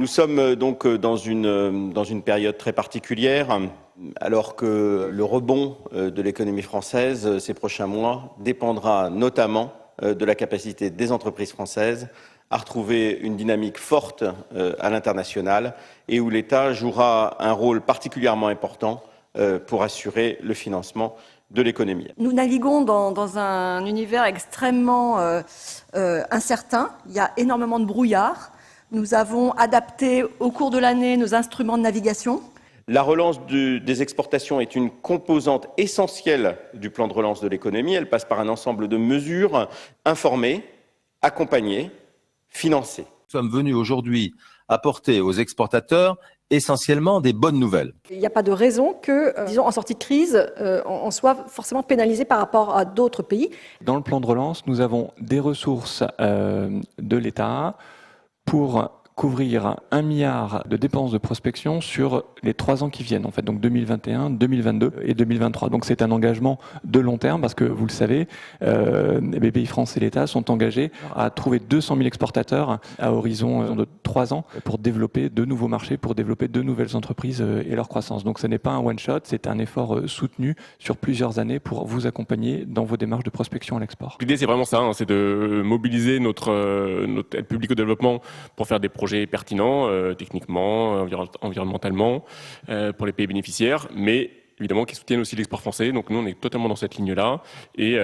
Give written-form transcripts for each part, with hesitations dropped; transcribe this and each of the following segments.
sommes donc dans une période très particulière, alors que le rebond de l'économie française ces prochains mois dépendra notamment de la capacité des entreprises françaises à retrouver une dynamique forte à l'international et où l'État jouera un rôle particulièrement important pour assurer le financement de l'économie. Nous naviguons dans un univers extrêmement incertain. Il y a énormément de brouillard. Nous avons adapté au cours de l'année nos instruments de navigation. La relance des exportations est une composante essentielle du plan de relance de l'économie. Elle passe par un ensemble de mesures informées, accompagnées, financées. Nous sommes venus aujourd'hui apporter aux exportateurs essentiellement des bonnes nouvelles. Il n'y a pas de raison que, disons, en sortie de crise, on soit forcément pénalisé par rapport à d'autres pays. Dans le plan de relance, nous avons des ressources de l'État pour couvrir 1 milliard de dépenses de prospection sur les 3 ans qui viennent, en fait, donc 2021, 2022 et 2023. Donc c'est un engagement de long terme parce que, vous le savez, Bpifrance et l'État sont engagés à trouver 200 000 exportateurs à horizon de 3 ans pour développer de nouveaux marchés, pour développer de nouvelles entreprises et leur croissance. Donc ce n'est pas un one-shot, c'est un effort soutenu sur plusieurs années pour vous accompagner dans vos démarches de prospection à l'export. L'idée, c'est vraiment ça, c'est de mobiliser notre aide publique au développement pour faire des projets pertinents, techniquement, environnementalement, pour les pays bénéficiaires, mais évidemment qui soutiennent aussi l'export français. Donc nous, on est totalement dans cette ligne-là et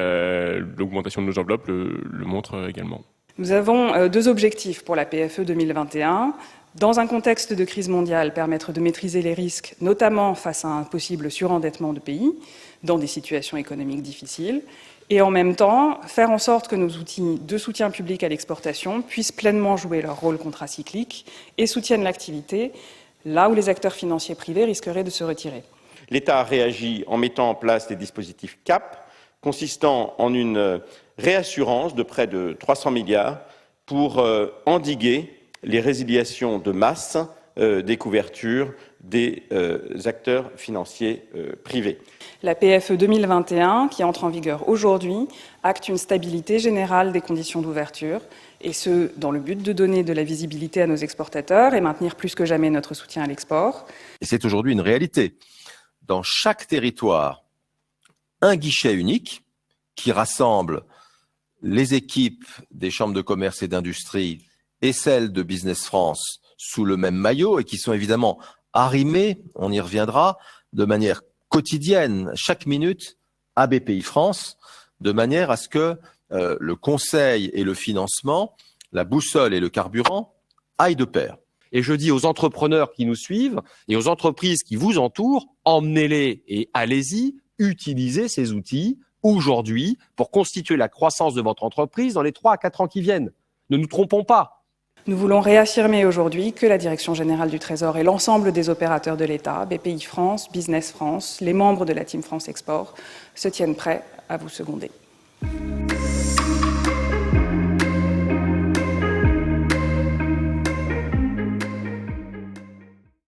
l'augmentation de nos enveloppes le montre également. Nous avons 2 objectifs pour la PFE 2021. Dans un contexte de crise mondiale, permettre de maîtriser les risques, notamment face à un possible surendettement de pays, dans des situations économiques difficiles, et en même temps, faire en sorte que nos outils de soutien public à l'exportation puissent pleinement jouer leur rôle contracyclique et soutiennent l'activité, là où les acteurs financiers privés risqueraient de se retirer. L'État a réagi en mettant en place des dispositifs CAP, consistant en une réassurance de près de 300 milliards pour endiguer les résiliations de masse des couvertures des acteurs financiers privés. La PFE 2021, qui entre en vigueur aujourd'hui, acte une stabilité générale des conditions d'ouverture, et ce, dans le but de donner de la visibilité à nos exportateurs et maintenir plus que jamais notre soutien à l'export. Et c'est aujourd'hui une réalité. Dans chaque territoire, un guichet unique qui rassemble les équipes des chambres de commerce et d'industrie et celles de Business France sous le même maillot et qui sont évidemment arrimées, on y reviendra, de manière quotidienne, chaque minute, à Bpifrance, de manière à ce que le conseil et le financement, la boussole et le carburant aillent de pair. Et je dis aux entrepreneurs qui nous suivent et aux entreprises qui vous entourent, emmenez-les et allez-y, utilisez ces outils aujourd'hui pour constituer la croissance de votre entreprise dans les 3 à 4 ans qui viennent. Ne nous trompons pas. Nous voulons réaffirmer aujourd'hui que la Direction générale du Trésor et l'ensemble des opérateurs de l'État, Bpifrance, Business France, les membres de la Team France Export, se tiennent prêts à vous seconder.